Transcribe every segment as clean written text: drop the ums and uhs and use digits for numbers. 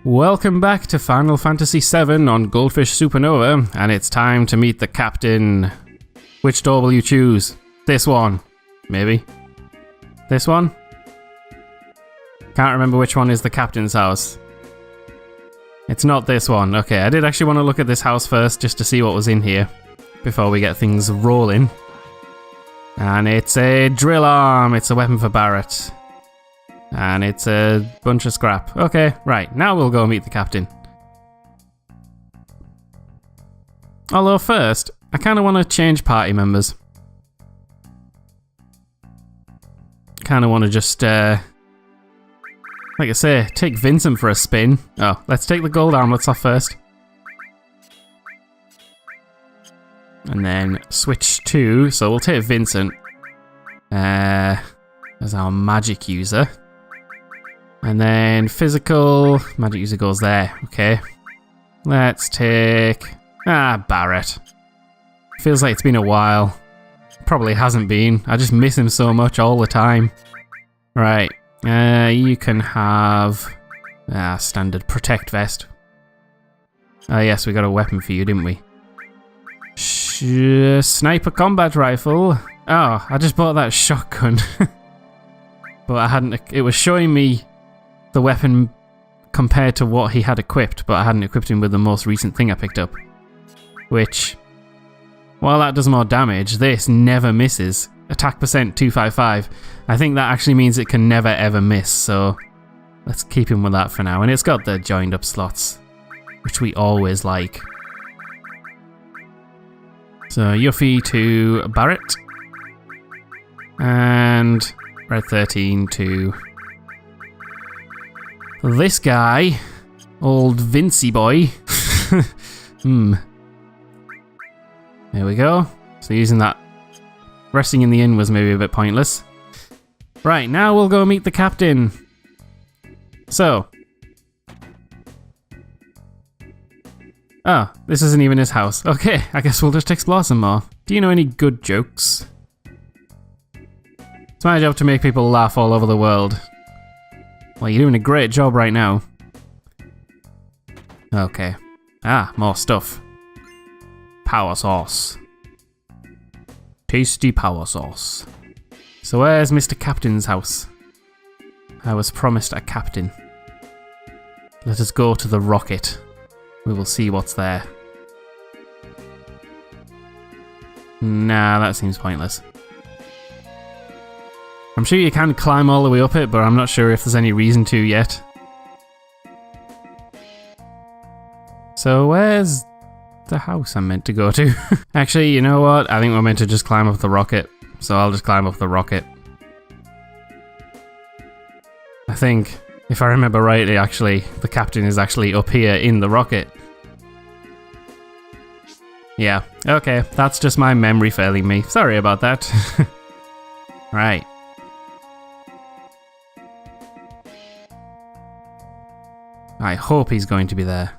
Welcome back to Final Fantasy VII on Goldfish Supernova, and it's time to meet the captain. Which door will you choose? This one. Maybe. This one? Can't remember which one is the captain's house. It's not this one. Okay, I did actually want to look at this house first, just to see what was in here, before we get things rolling. And it's a drill arm. It's a weapon for Barrett. And it's a bunch of scrap. Okay, right. Now we'll go meet the captain. Although first, I kind of want to change party members. Kind of want to just, like I say, take Vincent for a spin. Oh, let's take the gold armlets off first. And then switch to, so we'll take Vincent as our magic user. And then physical, magic user goes there, okay. Let's take, Barrett. Feels like it's been a while. Probably hasn't been, I just miss him so much all the time. Right, you can have, standard protect vest. Oh yes, we got a weapon for you, didn't we? Sniper combat rifle. Oh, I just bought that shotgun. But I hadn't, it was showing me the weapon compared to what he had equipped, but I hadn't equipped him with the most recent thing I picked up. Which, while that does more damage, this never misses. Attack percent 255. I think that actually means it can never ever miss, so let's keep him with that for now. And it's got the joined up slots, which we always like. So Yuffie to Barrett. And Red 13 to this guy, old Vincey boy. There we go. So using that, resting in the inn was maybe a bit pointless. Right, now we'll go meet the captain. So. Oh, this isn't even his house. Okay, I guess we'll just explore some more. Do you know any good jokes? It's my job to make people laugh all over the world. Well, you're doing a great job right now. Okay. More stuff. Power sauce. Tasty power sauce. So where's Mr. Captain's house? I was promised a captain. Let us go to the rocket. We will see what's there. Nah, that seems pointless. I'm sure you can climb all the way up it, but I'm not sure if there's any reason to yet. So where's the house I'm meant to go to? Actually, you know what? I think we're meant to just climb up the rocket. So I'll just climb up the rocket. I think, if I remember rightly, actually, the captain is actually up here in the rocket. Yeah, okay. That's just my memory failing me. Sorry about that. Right. I hope he's going to be there.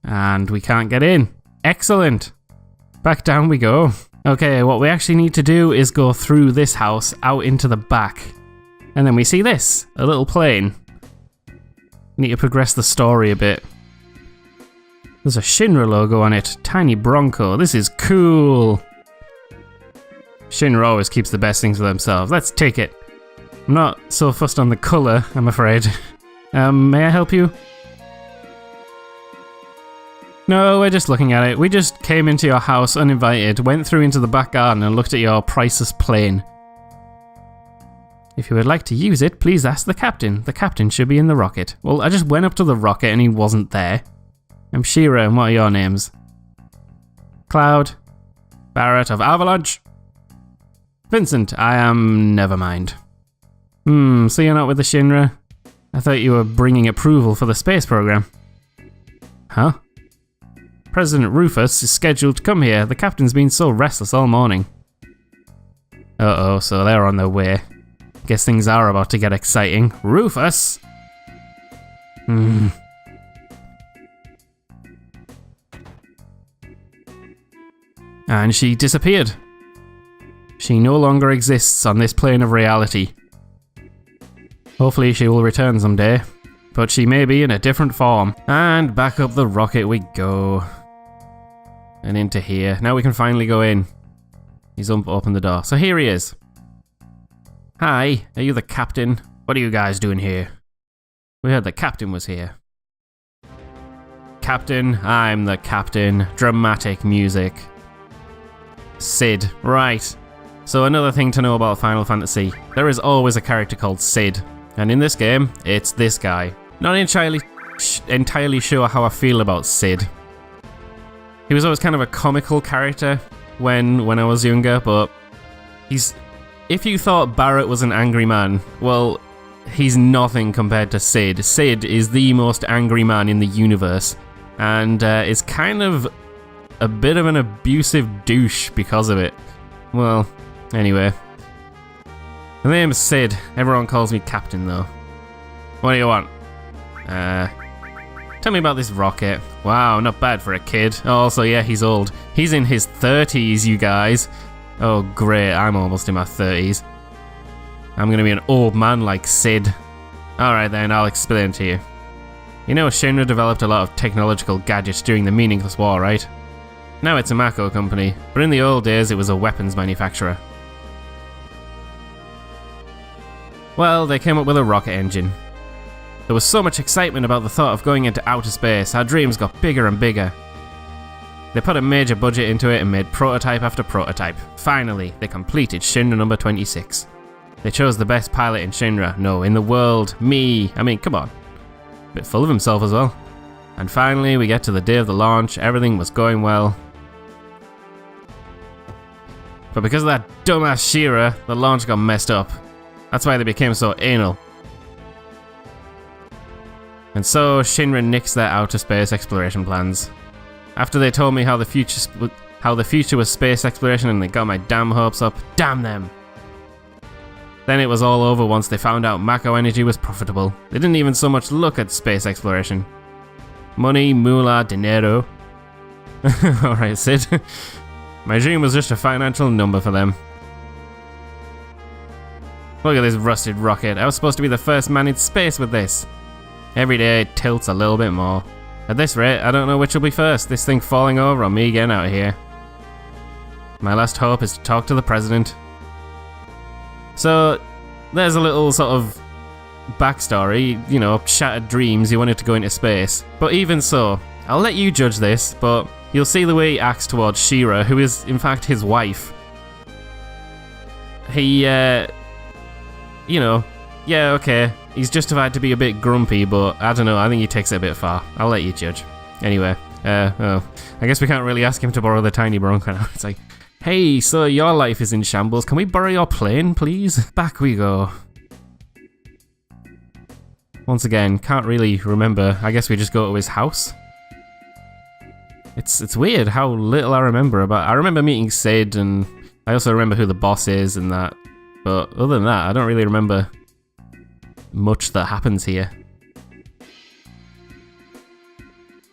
And we can't get in. Excellent. Back down we go. Okay, what we actually need to do is go through this house out into the back. And then we see this, a little plane. Need to progress the story a bit. There's a Shinra logo on it. Tiny Bronco. This is cool. Shinra always keeps the best things for themselves. Let's take it. I'm not so fussed on the colour, I'm afraid. May I help you? No, we're just looking at it. We just came into your house uninvited, went through into the back garden and looked at your priceless plane. If you would like to use it, please ask the captain. The captain should be in the rocket. Well, I just went up to the rocket and he wasn't there. I'm Shira, and what are your names? Cloud. Barrett of Avalanche. Vincent, I am... never mind. So you're not with the Shinra? I thought you were bringing approval for the space program. Huh? President Rufus is scheduled to come here. The captain's been so restless all morning. Uh-oh, so they're on their way. Guess things are about to get exciting. Rufus! And she disappeared. She no longer exists on this plane of reality. Hopefully she will return someday, but she may be in a different form. And back up the rocket we go. And into here. Now we can finally go in. He's opened the door. So here he is. Hi, are you the captain? What are you guys doing here? We heard the captain was here. Captain, I'm the captain. Dramatic music. Sid, right. So another thing to know about Final Fantasy. There is always a character called Sid. And in this game, it's this guy. Not entirely sure how I feel about Sid. He was always kind of a comical character when I was younger, but if you thought Barrett was an angry man, well, he's nothing compared to Sid. Sid is the most angry man in the universe, and is kind of a bit of an abusive douche because of it. Well, anyway. The name's Sid. Everyone calls me Captain, though. What do you want? Tell me about this rocket. Wow, not bad for a kid. Oh, also, yeah, he's old. He's in his 30s, you guys. Oh, great, I'm almost in my 30s. I'm gonna be an old man like Sid. Alright then, I'll explain to you. You know, Shinra developed a lot of technological gadgets during the Meaningless War, right? Now it's a Mako company, but in the old days it was a weapons manufacturer. Well, they came up with a rocket engine. There was so much excitement about the thought of going into outer space, our dreams got bigger and bigger. They put a major budget into it and made prototype after prototype. Finally, they completed Shinra number 26. They chose the best pilot in Shinra, no, in the world, me. I mean, come on. Bit full of himself as well. And finally, we get to the day of the launch, everything was going well. But because of that dumbass Shira, the launch got messed up. That's why they became so anal. And so, Shinra nixed their outer space exploration plans. After they told me how the future was space exploration and they got my damn hopes up, damn them! Then it was all over once they found out Mako Energy was profitable. They didn't even so much look at space exploration. Money, moolah, dinero. Alright, Sid. My dream was just a financial number for them. Look at this rusted rocket. I was supposed to be the first man in space with this. Every day it tilts a little bit more. At this rate, I don't know which will be first, this thing falling over or me getting out of here. My last hope is to talk to the president. So, there's a little sort of backstory, you know, shattered dreams, he wanted to go into space. But even so, I'll let you judge this, but you'll see the way he acts towards Shira, who is in fact his wife. He, you know, yeah, okay, he's justified to be a bit grumpy, but I don't know, I think he takes it a bit far. I'll let you judge. Anyway, I guess we can't really ask him to borrow the tiny Bronco now. It's like, hey, so your life is in shambles, can we borrow your plane, please? Back we go. Once again, can't really remember, I guess we just go to his house. It's weird how little I remember about. I remember meeting Sid, and I also remember who the boss is and that, but other than that, I don't really remember much that happens here.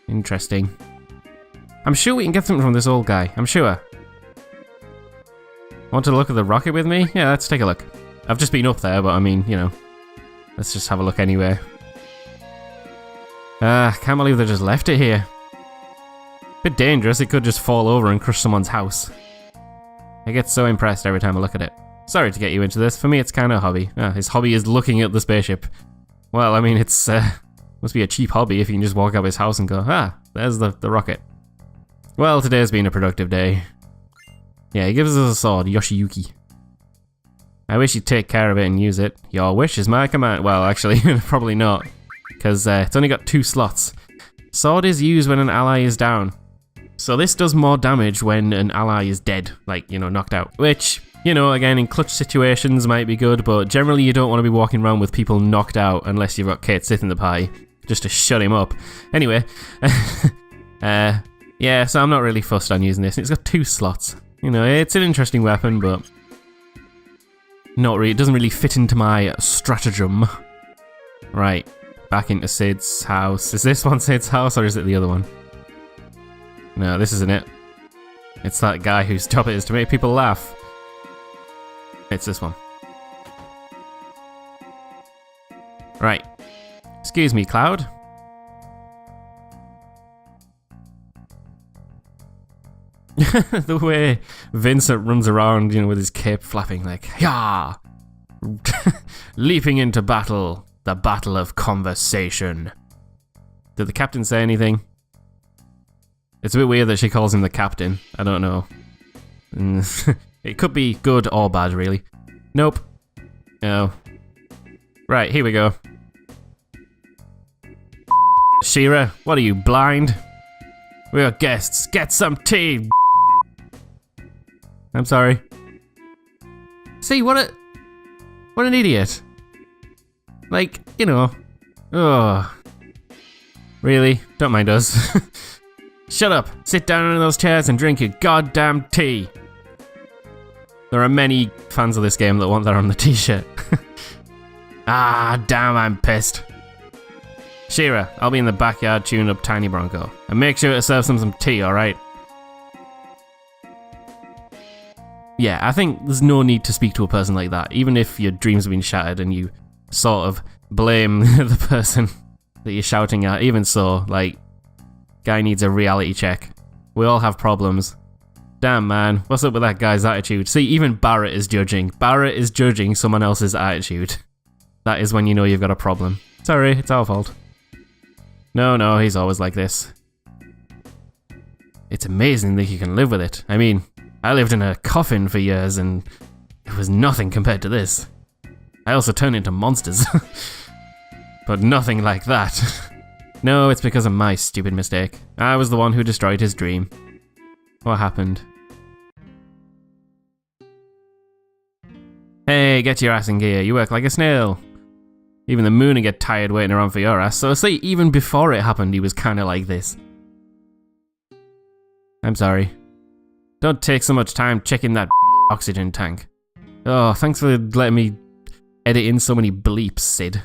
Interesting. I'm sure we can get something from this old guy, I'm sure. Want to look at the rocket with me? Yeah, let's take a look. I've just been up there, but I mean, you know, let's just have a look anyway. Can't believe they just left it here. Bit dangerous, it could just fall over and crush someone's house. I get so impressed every time I look at it. Sorry to get you into this, for me it's kind of a hobby. His hobby is looking at the spaceship. Well, I mean, it's, must be a cheap hobby if you can just walk up his house and go, there's the rocket. Well, today's been a productive day. Yeah, he gives us a sword, Yoshiyuki. I wish you'd take care of it and use it. Your wish is my command. Well, actually, probably not. Because it's only got 2 slots. Sword is used when an ally is down. So this does more damage when an ally is dead. Like, you know, knocked out. Which, you know, again, in clutch situations might be good. But generally you don't want to be walking around with people knocked out unless you've got Kate Sith in the pie. Just to shut him up. Anyway. Yeah, so I'm not really fussed on using this. It's got 2 slots. You know, it's an interesting weapon, but not really. It doesn't really fit into my stratagem. Right, back into Sid's house. Is this one Sid's house, or is it the other one? No, this isn't it. It's that guy whose job it is to make people laugh. It's this one. Right. Excuse me, Cloud. The way Vincent runs around, you know, with his cape flapping like, yeah, leaping into battle, the battle of conversation. Did the captain say anything? It's a bit weird that she calls him the captain. I don't know. It could be good or bad, really. Nope. No. Right, here we go. She-Ra, what are you, blind? We are guests. Get some tea. I'm sorry. See, what an idiot. Like, you know. Oh. Really? Don't mind us. Shut up. Sit down in those chairs and drink your goddamn tea. There are many fans of this game that want that on the t-shirt. Ah, damn, I'm pissed. She-Ra, I'll be in the backyard tuning up Tiny Bronco. And make sure to serve some tea, alright? Yeah, I think there's no need to speak to a person like that, even if your dreams have been shattered and you sort of blame the person that you're shouting at. Even so, like, guy needs a reality check. We all have problems. Damn, man, what's up with that guy's attitude? See, even Barrett is judging. Barrett is judging someone else's attitude. That is when you know you've got a problem. Sorry, it's our fault. No, he's always like this. It's amazing that you can live with it. I mean, I lived in a coffin for years and it was nothing compared to this. I also turned into monsters. But nothing like that. No, it's because of my stupid mistake. I was the one who destroyed his dream. What happened? Hey, get your ass in gear. You work like a snail. Even the moon would get tired waiting around for your ass. So see, even before it happened, he was kind of like this. I'm sorry. Don't take so much time checking that oxygen tank. Oh, thanks for letting me edit in so many bleeps, Sid.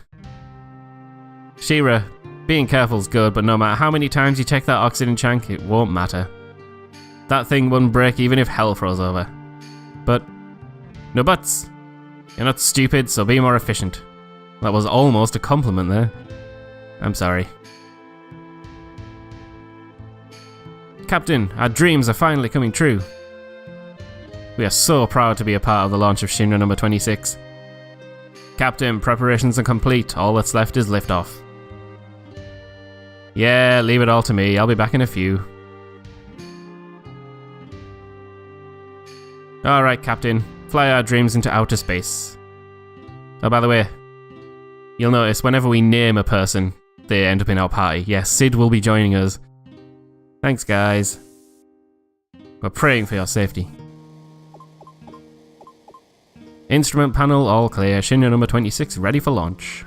She-Ra, being careful's good, but no matter how many times you check that oxygen tank, it won't matter. That thing wouldn't break even if hell froze over. But, no buts. You're not stupid, so be more efficient. That was almost a compliment there. I'm sorry. Captain, our dreams are finally coming true. We are so proud to be a part of the launch of Shinra number 26. Captain, preparations are complete. All that's left is liftoff. Yeah, leave it all to me. I'll be back in a few. Alright, Captain. Fly our dreams into outer space. Oh, by the way, you'll notice whenever we name a person, they end up in our party. Yes, Sid will be joining us. Thanks, guys. We're praying for your safety. Instrument panel all clear. Shinra number 26 ready for launch.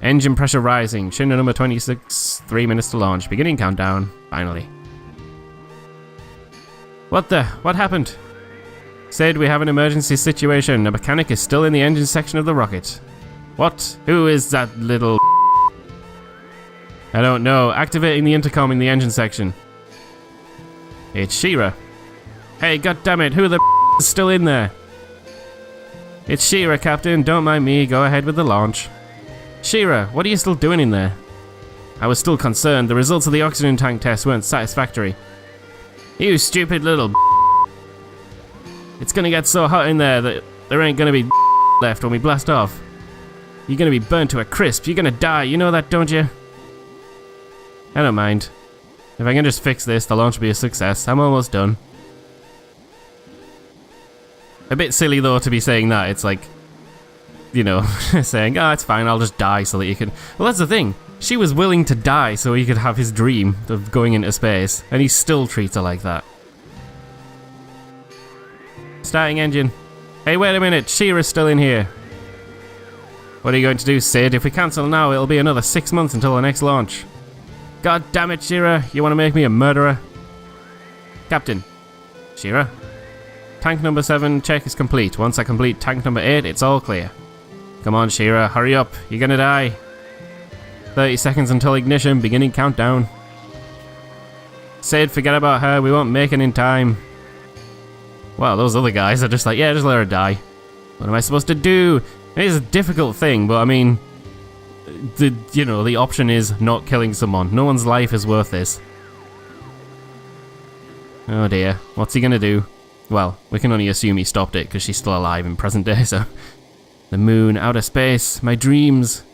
Engine pressure rising. Shinra number 26, 3 minutes to launch. Beginning countdown. Finally. What happened? Sid, we have an emergency situation. A mechanic is still in the engine section of the rocket. What? Who is that little... I don't know. Activating the intercom in the engine section. It's She-Ra. Hey, goddammit, who the is still in there? It's She-Ra, Captain. Don't mind me. Go ahead with the launch. She-Ra, what are you still doing in there? I was still concerned. The results of the oxygen tank test weren't satisfactory. You stupid little... It's gonna get so hot in there that there ain't gonna be left when we blast off. You're gonna be burnt to a crisp. You're gonna die. You know that, don't you? I don't mind. If I can just fix this, the launch will be a success. I'm almost done. A bit silly though to be saying that. It's like, you know, saying, oh, it's fine, I'll just die so that you can... Well, that's the thing. She was willing to die so he could have his dream of going into space, and he still treats her like that. Starting engine. Hey, wait a minute, She-Ra's still in here. What are you going to do, Sid? If we cancel now, it'll be another 6 months until the next launch. God damn it, She-Ra, you want to make me a murderer? Captain. She-Ra? Tank number 7 check is complete. Once I complete tank number 8, it's all clear. Come on, She-Ra, hurry up. You're gonna die. 30 seconds until ignition, beginning countdown. Sid, forget about her, we won't make it in time. Wow, those other guys are just like, yeah, just let her die. What am I supposed to do? It is a difficult thing, but I mean, the option is not killing someone. No one's life is worth this. Oh dear, what's he gonna do? Well, we can only assume he stopped it because she's still alive in present day, so... The moon, outer space, my dreams.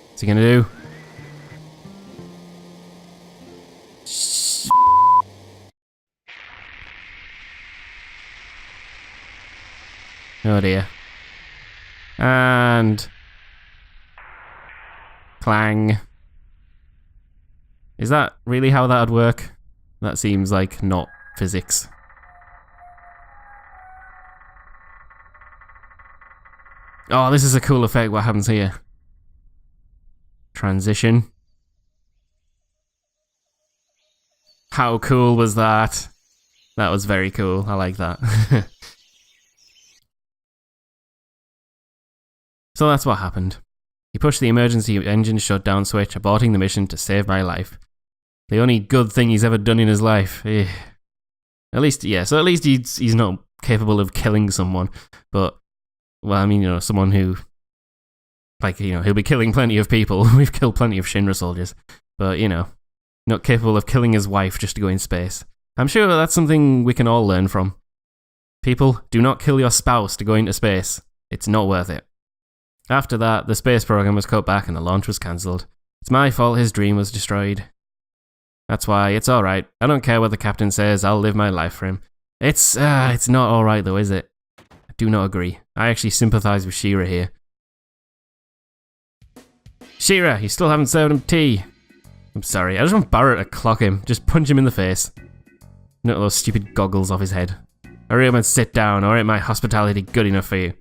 What's he gonna do? Oh dear. And... Clang. Is that really how that would work? That seems like not physics. Oh, this is a cool effect. What happens here? Transition. How cool was that? That was very cool. I like that. So that's what happened. He pushed the emergency engine shutdown switch, aborting the mission to save my life. The only good thing he's ever done in his life. At least, yeah, so at least he's not capable of killing someone. But, well, I mean, someone who, he'll be killing plenty of people. We've killed plenty of Shinra soldiers. But, not capable of killing his wife just to go in space. I'm sure that's something we can all learn from. People, do not kill your spouse to go into space. It's not worth it. After that, the space program was cut back and the launch was cancelled. It's my fault his dream was destroyed. That's why it's alright. I don't care what the captain says, I'll live my life for him. It's not alright though, is it? I do not agree. I actually sympathise with Shira here. Shira, you still haven't served him tea. I'm sorry, I just want Barrett to clock him. Just punch him in the face. Not those stupid goggles off his head. Hurry up and sit down, or ain't my hospitality good enough for you?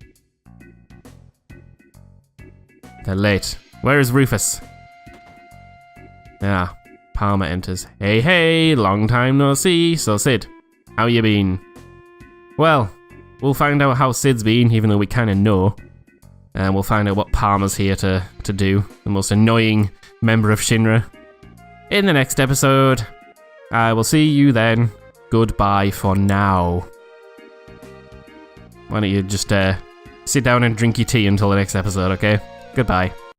They're late. Where is Rufus? Ah, Palmer enters. Hey, hey, long time no see. So, Sid, how you been? Well, we'll find out how Sid's been, even though we kind of know. And we'll find out what Palmer's here to do. The most annoying member of Shinra. In the next episode. I will see you then. Goodbye for now. Why don't you just sit down and drink your tea until the next episode, okay? Goodbye.